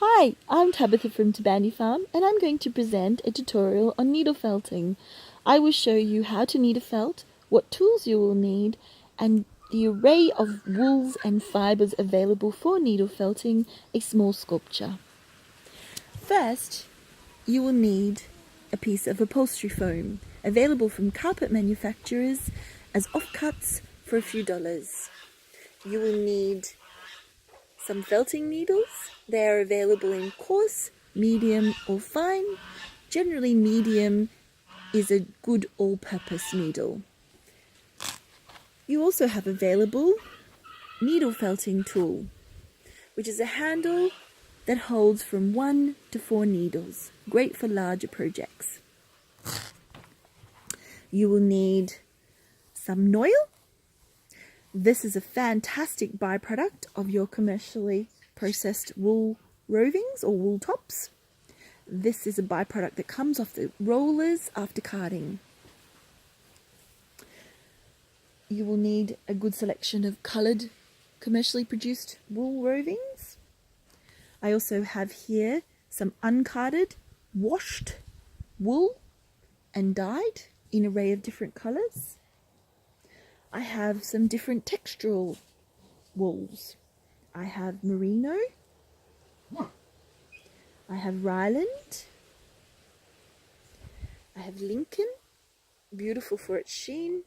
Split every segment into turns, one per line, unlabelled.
Hi, I'm Tabitha from Tabandy Farm and I'm going to present a tutorial on needle felting. I will show you how to needle felt, what tools you will need, and the array of wools and fibres available for needle felting a small sculpture. First, you will need a piece of upholstery foam available from carpet manufacturers as offcuts for a few dollars. You will need some felting needles. They are available in coarse, medium or fine. Generally medium is a good all-purpose needle. You also have available needle felting tool, which is a handle that holds from 1 to 4 needles, great for larger projects. You will need some noil. This is a fantastic byproduct of your commercially processed wool rovings or wool tops. This is a byproduct that comes off the rollers after carding. You will need a good selection of coloured, commercially produced wool rovings. I also have here some uncarded, washed wool and dyed in an array of different colours. I have some different textural wools. I have merino, I have Ryland, I have Lincoln, beautiful for its sheen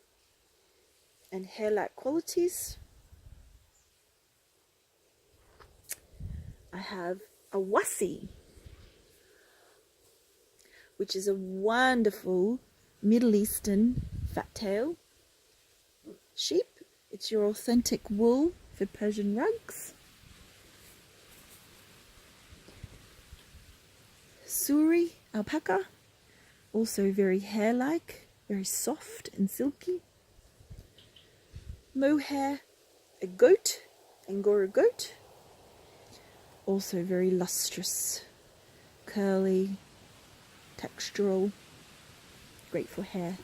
and hair-like qualities. I have a Wassie, which is a wonderful Middle Eastern fat-tail sheep. It's your authentic wool for Persian rugs. Suri alpaca, also very hair-like, very soft and silky. Mohair, a goat, Angora goat, also very lustrous, curly, textural, great for hair.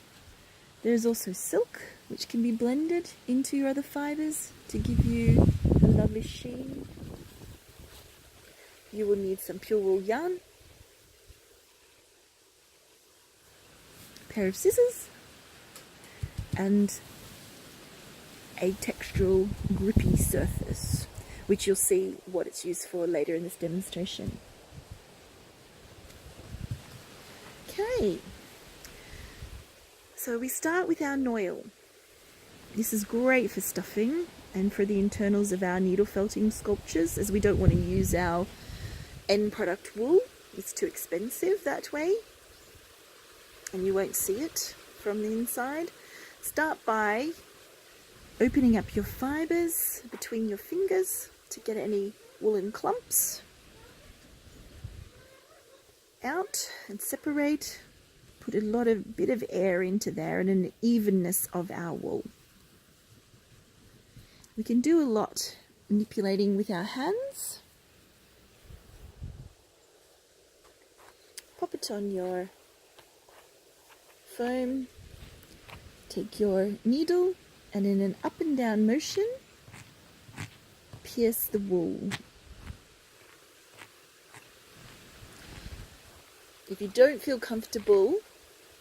There's also silk, which can be blended into your other fibres to give you a lovely sheen. You will need some pure wool yarn, a pair of scissors, and a textural grippy surface, which you'll see what it's used for later in this demonstration. Okay, so we start with our noil. This is great for stuffing and for the internals of our needle felting sculptures, as we don't want to use our end product wool. It's too expensive that way and you won't see it from the inside. Start by opening up your fibres between your fingers to get any woolen clumps out and separate. Put a bit of air into there and an evenness of our wool. We can do a lot manipulating with our hands. Pop it on your foam. Take your needle and in an up and down motion, pierce the wool. If you don't feel comfortable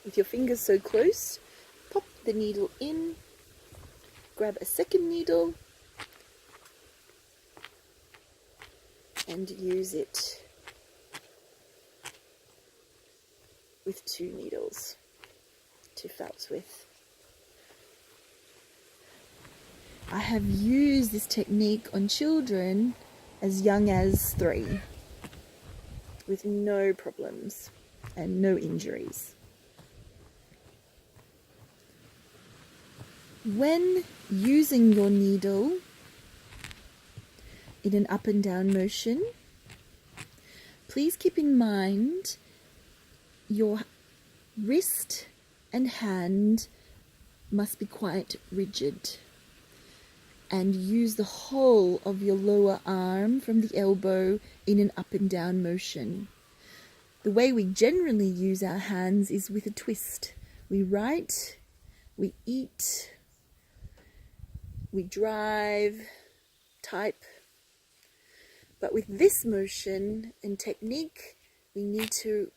with your fingers so close, pop the needle in, grab a second needle and use it with 2 needles to felt with. I have used this technique on children as young as 3 with no problems and no injuries. When using your needle in an up and down motion, please keep in mind your wrist and hand must be quite rigid, and use the whole of your lower arm from the elbow in an up and down motion. The way we generally use our hands is with a twist. We write, we eat, we drive, type. But with this motion and technique, we need to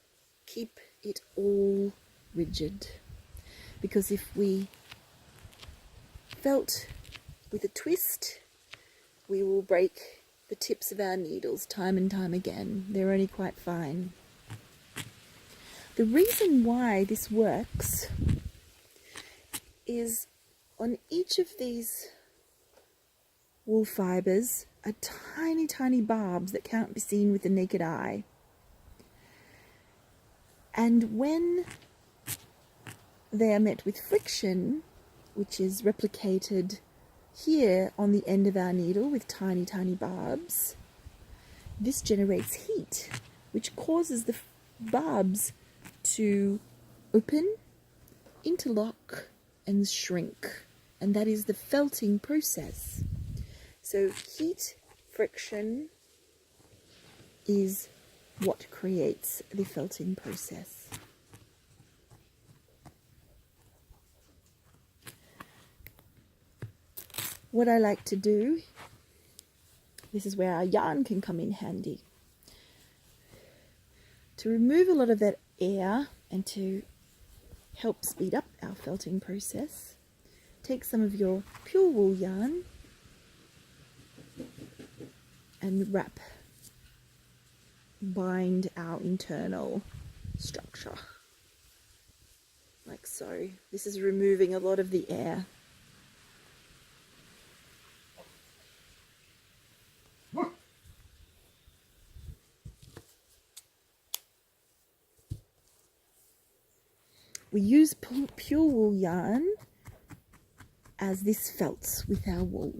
keep it all rigid. Because if we felt with a twist, we will break the tips of our needles time and time again. They're only quite fine. The reason why this works is on each of these wool fibres are tiny, tiny barbs that can't be seen with the naked eye. And when they are met with friction, which is replicated here on the end of our needle with tiny, tiny barbs, this generates heat, which causes the barbs to open, interlock, and shrink. And that is the felting process. So heat friction is what creates the felting process. What I like to do, this is where our yarn can come in handy. To remove a lot of that air and to help speed up our felting process, take some of your pure wool yarn and bind our internal structure, like so. This is removing a lot of the air. We use pure wool yarn as this felts with our wool.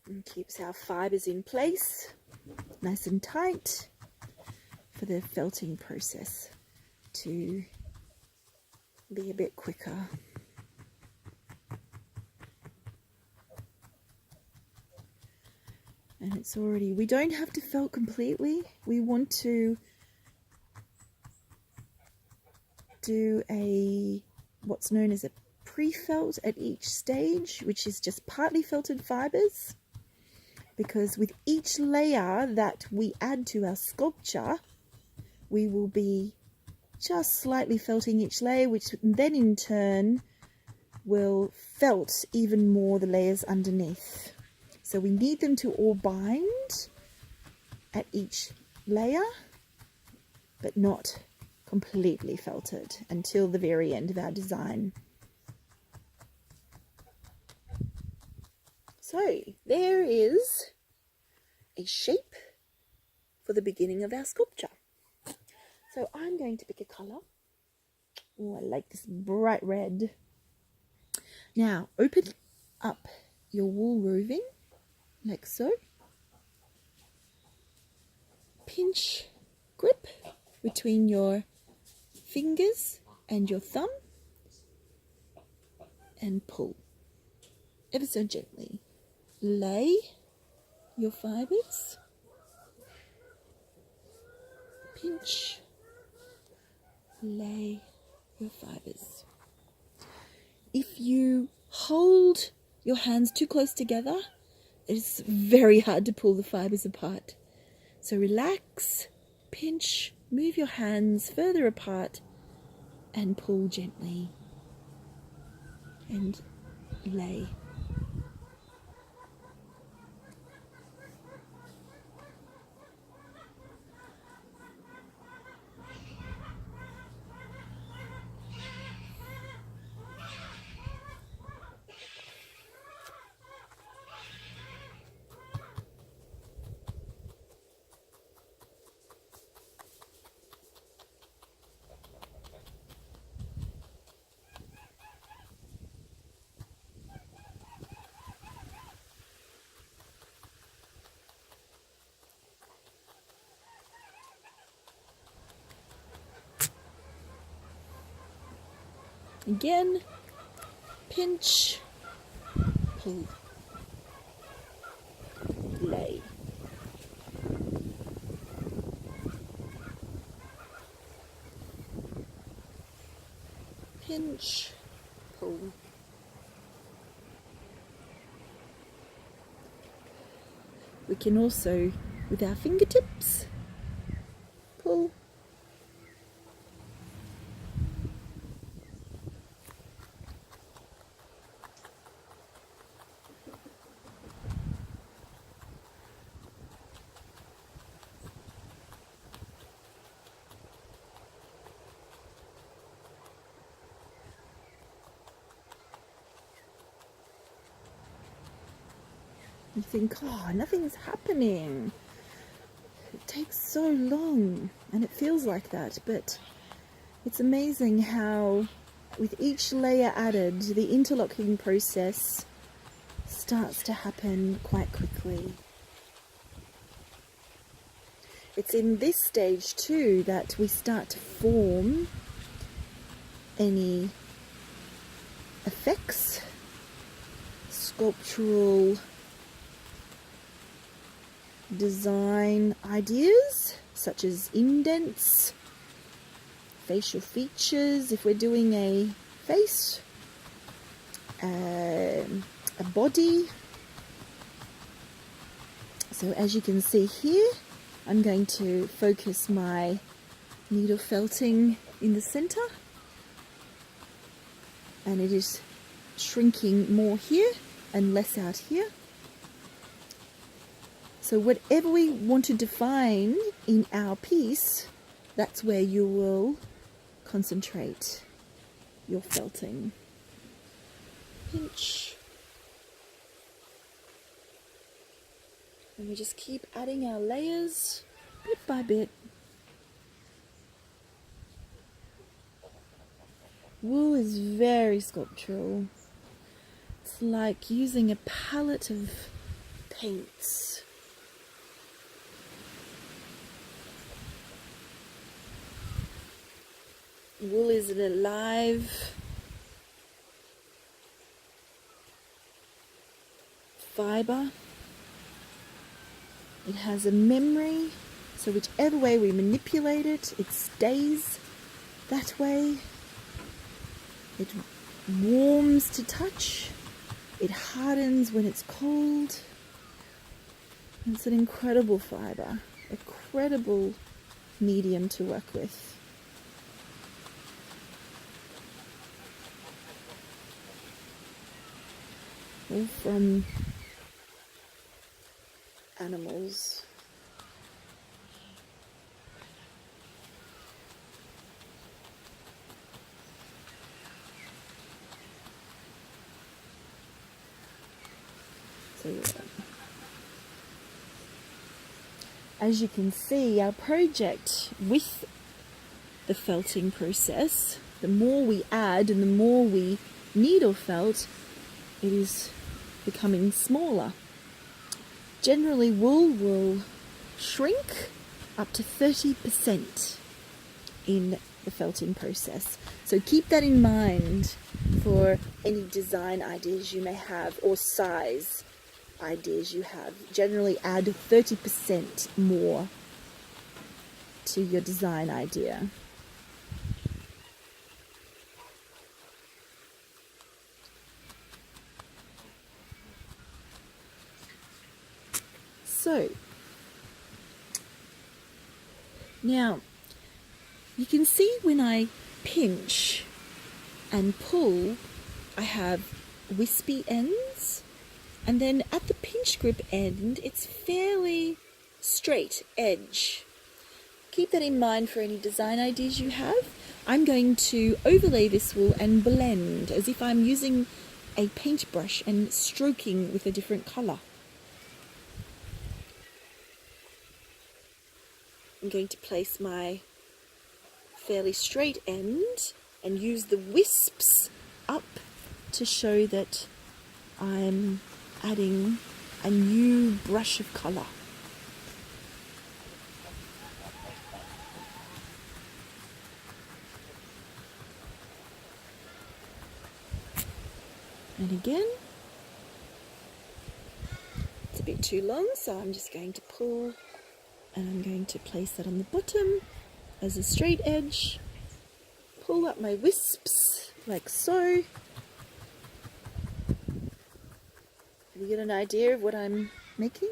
And keeps our fibres in place, nice and tight, for the felting process to be a bit quicker. And it's already, we don't have to felt completely. We want to do what's known as a pre-felt at each stage, which is just partly felted fibres, because with each layer that we add to our sculpture, we will be just slightly felting each layer, which then in turn will felt even more the layers underneath. So we need them to all bind at each layer, but not completely felted until the very end of our design. So there is a shape for the beginning of our sculpture. So I'm going to pick a colour. Oh, I like this bright red. Now open up your wool roving like so. Pinch, grip between your fingers and your thumb and pull ever so gently. Lay your fibres, pinch, lay your fibres. If you hold your hands too close together, it's very hard to pull the fibres apart. So relax, pinch, move your hands further apart and pull gently and lay. Again, pinch, pull, lay. pinch, pull. We can also, with our fingertips, pull. You think, oh, nothing's happening. It takes so long, and it feels like that, but it's amazing how with each layer added, the interlocking process starts to happen quite quickly. It's in this stage too that we start to form any effects, sculptural design ideas such as indents, facial features if we're doing a face, a body. So as you can see here, I'm going to focus my needle felting in the center, and it is shrinking more here and less out here. So whatever we want to define in our piece, that's where you will concentrate your felting. Pinch. And we just keep adding our layers bit by bit. Wool is very sculptural. It's like using a palette of paints. Wool is an alive fibre. It has a memory, so whichever way we manipulate it, it stays that way. It warms to touch. It hardens when it's cold. It's an incredible fibre, incredible medium to work with. All from animals. So as you can see, our project with the felting process, the more we add and the more we needle felt, it is becoming smaller. Generally, wool will shrink up to 30% in the felting process. So keep that in mind for any design ideas you may have or size ideas you have. Generally add 30% more to your design idea. So, now you can see when I pinch and pull, I have wispy ends, and then at the pinch grip end, it's fairly straight edge. Keep that in mind for any design ideas you have. I'm going to overlay this wool and blend as if I'm using a paintbrush and stroking with a different colour. I'm going to place my fairly straight end and use the wisps up to show that I'm adding a new brush of colour. And again, it's a bit too long, so I'm just going to pull and I'm going to place that on the bottom as a straight edge, pull up my wisps like so. Have you got an idea of what I'm making?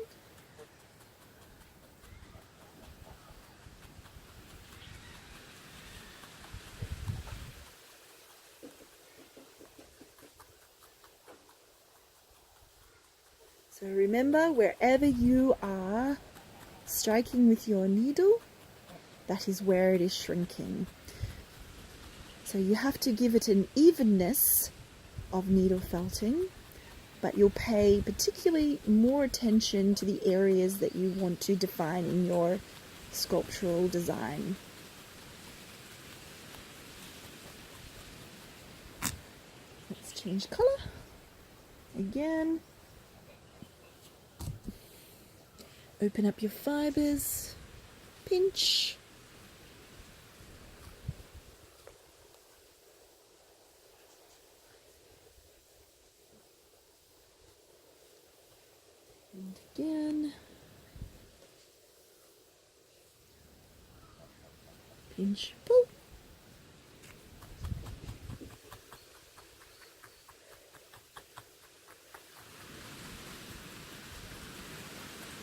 So remember, wherever you are striking with your needle, that is where it is shrinking. So you have to give it an evenness of needle felting, but you'll pay particularly more attention to the areas that you want to define in your sculptural design. Let's change colour again. Open up your fibres, pinch. And again. Pinch, pull.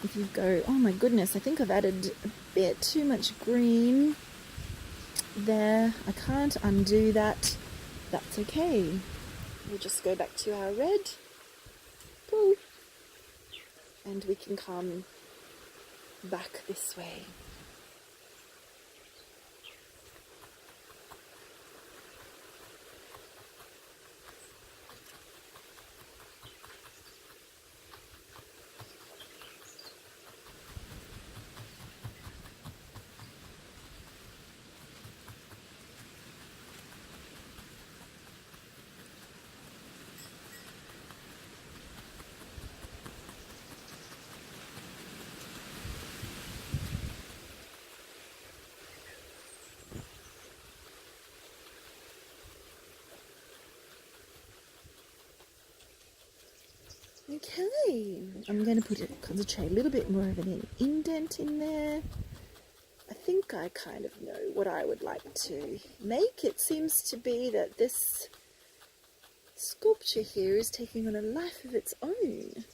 If you go, oh my goodness, I think I've added a bit too much green there. I can't undo that. That's okay. We'll just go back to our red. Pull. And we can come back this way. Okay, I'm going to concentrate a little bit more of an indent in there. I think I kind of know what I would like to make. It seems to be that this sculpture here is taking on a life of its own.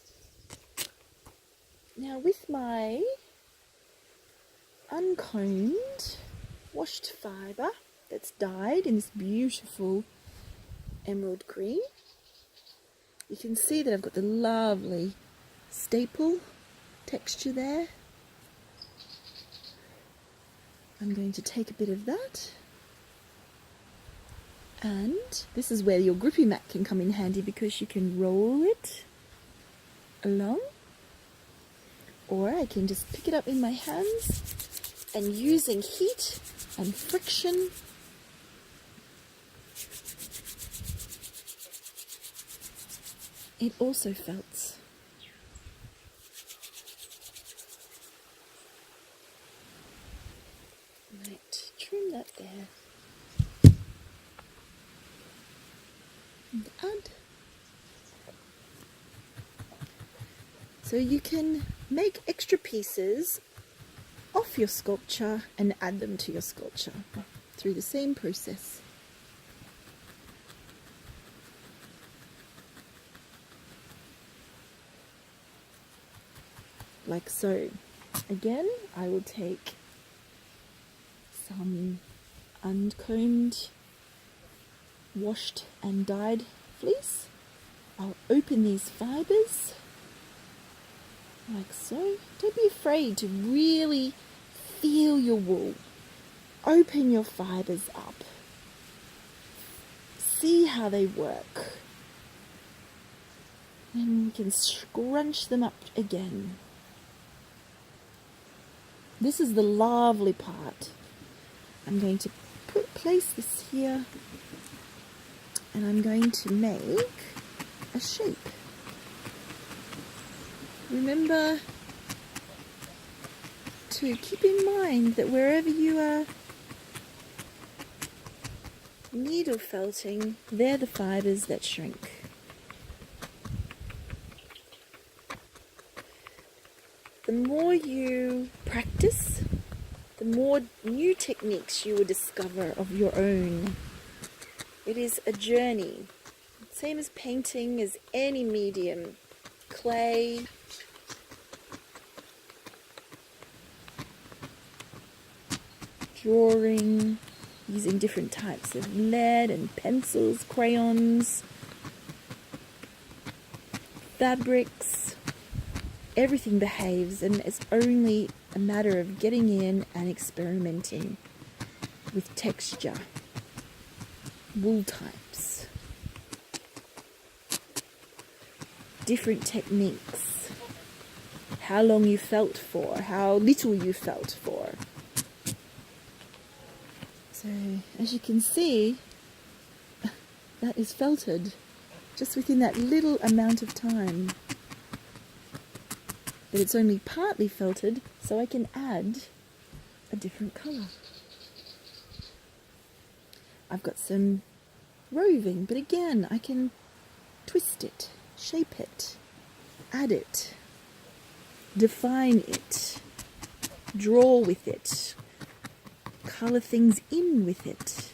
Now with my uncombed washed fibre that's dyed in this beautiful emerald green, you can see that I've got the lovely staple texture there. I'm going to take a bit of that, and this is where your grippy mat can come in handy, because you can roll it along, or I can just pick it up in my hands, and using heat and friction it also felts. Right, trim that there. And add. So you can make extra pieces off your sculpture and add them to your sculpture through the same process. Like so. Again, I will take some uncombed, washed and dyed fleece. I'll open these fibres like so. Don't be afraid to really feel your wool. Open your fibres up. See how they work. Then we can scrunch them up again. This is the lovely part. I'm going to place this here, and I'm going to make a shape. Remember to keep in mind that wherever you are needle felting, they're the fibres that shrink. The more you practice, the more new techniques you will discover of your own It is a journey. Same as painting, as any medium. Clay, drawing, using different types of lead and pencils, crayons, fabrics. Everything behaves, and it's only a matter of getting in and experimenting with texture, wool types, different techniques, how long you felt for, how little you felt for. So, as you can see, that is felted just within that little amount of time. But it's only partly felted, so I can add a different colour. I've got some roving, but again, I can twist it, shape it, add it, define it, draw with it, colour things in with it.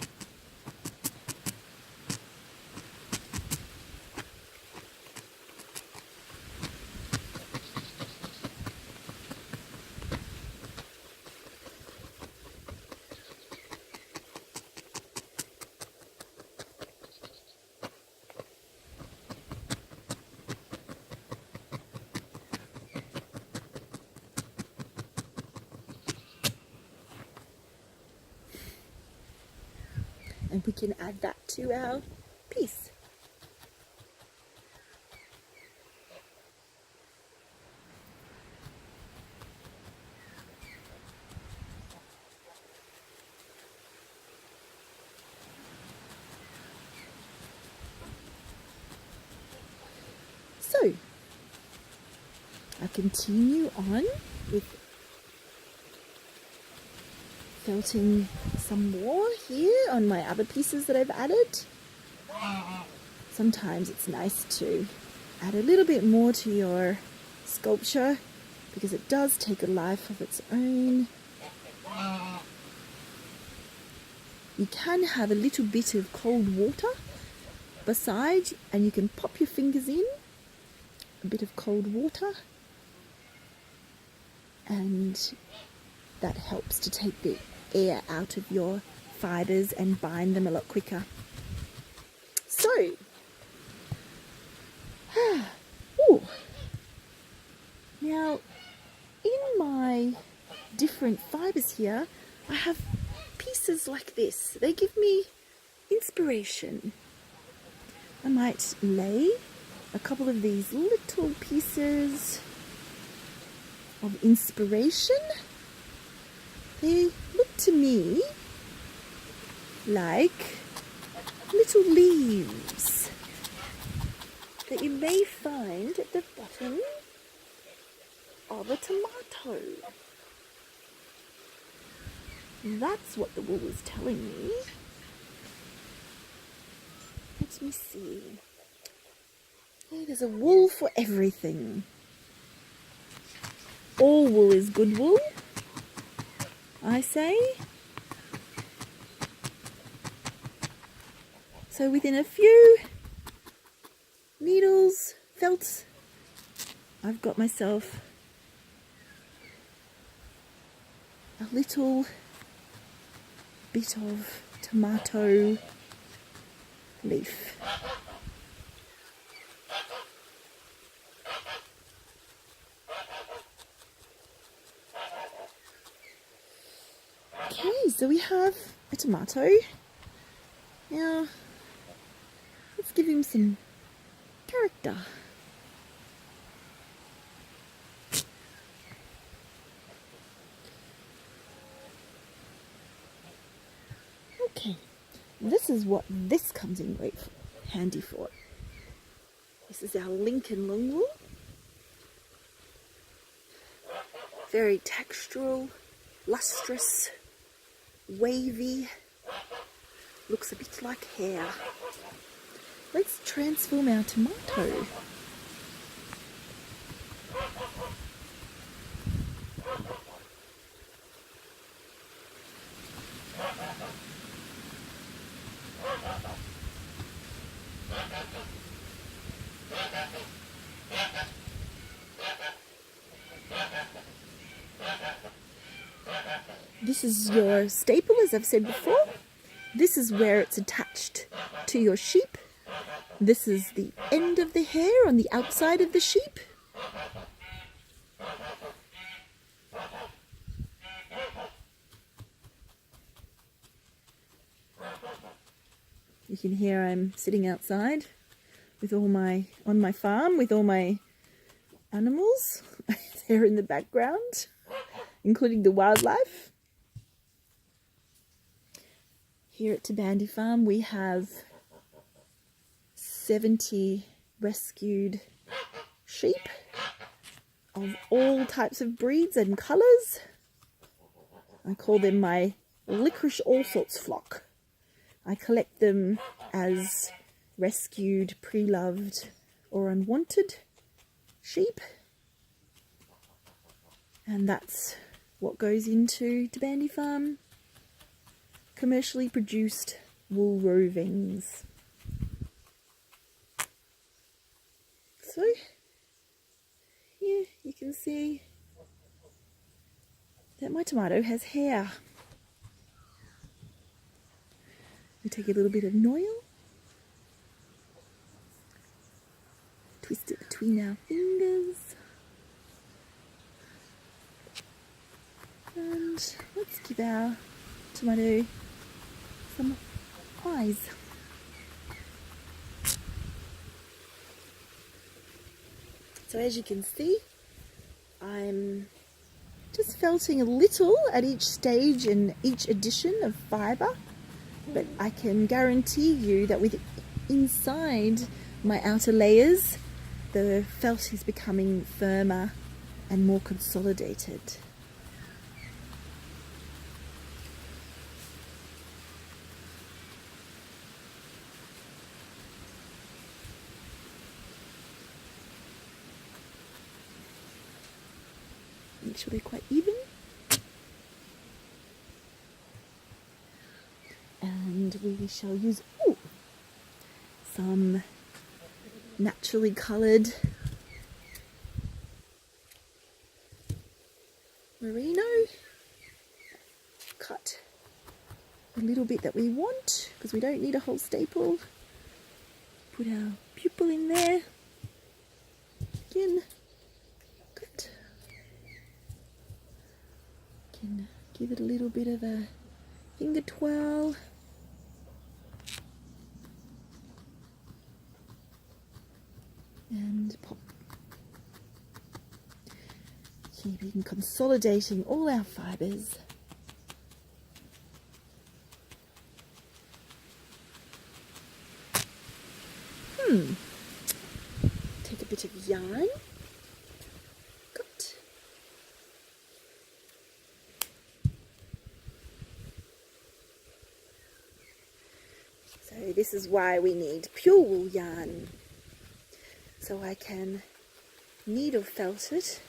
And we can add that to our piece. So, I continue on with felting some more here on my other pieces that I've added. Sometimes it's nice to add a little bit more to your sculpture because it does take a life of its own. You can have a little bit of cold water beside, and you can pop your fingers in a bit of cold water, and that helps to take the air out of your fibres and bind them a lot quicker. So, now in my different fibres here, I have pieces like this. They give me inspiration. I might lay a couple of these little pieces of inspiration. They look to me like little leaves that you may find at the bottom of a tomato. That's what the wool is telling me. Let me see. Oh, there's a wool for everything. All wool is good wool, I say. So within a few needles, felt, I've got myself a little bit of tomato leaf. Okay, so we have a tomato. Now, let's give him some character. Okay, this is what this comes in great handy for. This is our Lincoln long wool. Very textural, lustrous, wavy, looks a bit like hair. Let's transform our tomato. this is your staple, as I've said before. This is where it's attached to your sheep. This is the end of the hair on the outside of the sheep. You can hear I'm sitting outside with on my farm with all my animals. They're in the background, including the wildlife. Here at Tabandy Farm we have 70 rescued sheep of all types of breeds and colours. I call them my licorice all sorts flock. I collect them as rescued, pre-loved or unwanted sheep. And that's what goes into Tabandy Farm. Commercially produced wool rovings. So, here you can see that my tomato has hair. We take a little bit of oil, twist it between our fingers, and let's give our tomato some eyes. So as you can see, I'm just felting a little at each stage and each addition of fibre, but I can guarantee you that with inside my outer layers, the felt is becoming firmer and more consolidated. Make sure they're quite even. And we shall use some naturally coloured merino. Cut a little bit that we want because we don't need a whole staple. Put our pupil in there. Again, cut. Can give it a little bit of a finger twirl. And pop. Keeping consolidating all our fibres. Take a bit of yarn. Cut. So this is why we need pure wool yarn. So I can needle felt it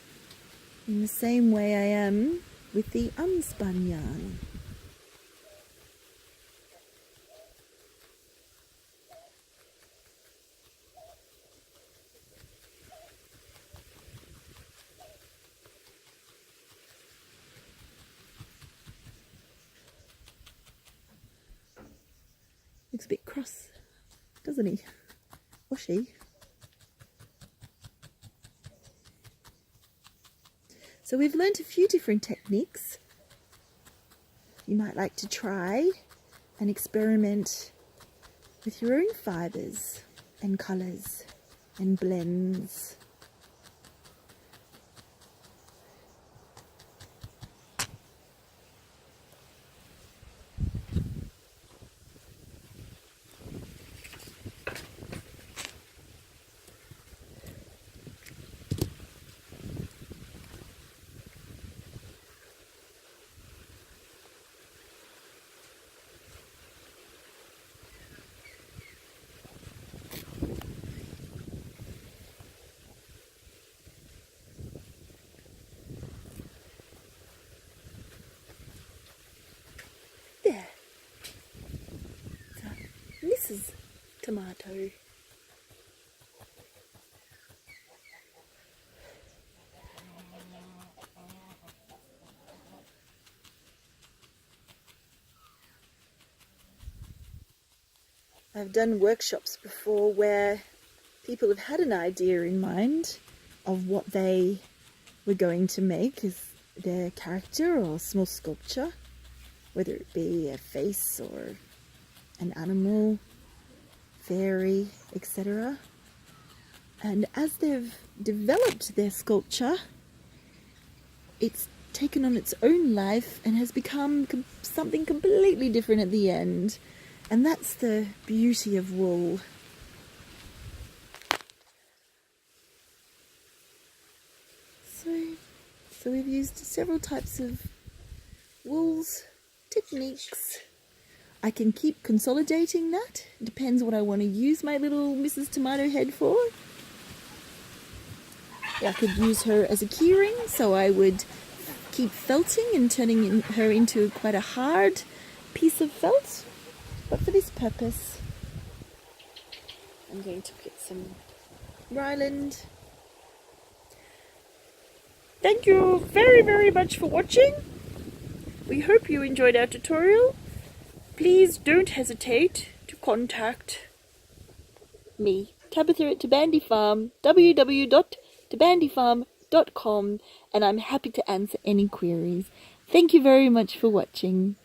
in the same way I am with the unspun yarn. Looks a bit cross, doesn't he? Or she? So we've learnt a few different techniques you might like to try and experiment with your own fibres and colours and blends. There. So this is tomato. I've done workshops before where people have had an idea in mind of what they were going to make as their character or small sculpture, whether it be a face or an animal, fairy, etc. And as they've developed their sculpture, it's taken on its own life and has become something completely different at the end. And that's the beauty of wool. So we've used several types of wools, techniques. I can keep consolidating that. It depends what I want to use my little Mrs. Tomato head for. I could use her as a keyring, so I would keep felting and turning her into quite a hard piece of felt. But for this purpose, I'm going to get some Ryland. Thank you very, very much for watching. We hope you enjoyed our tutorial. Please don't hesitate to contact me, Tabitha at Tabandy Farm, www.tabandyfarm.com, and I'm happy to answer any queries. Thank you very much for watching.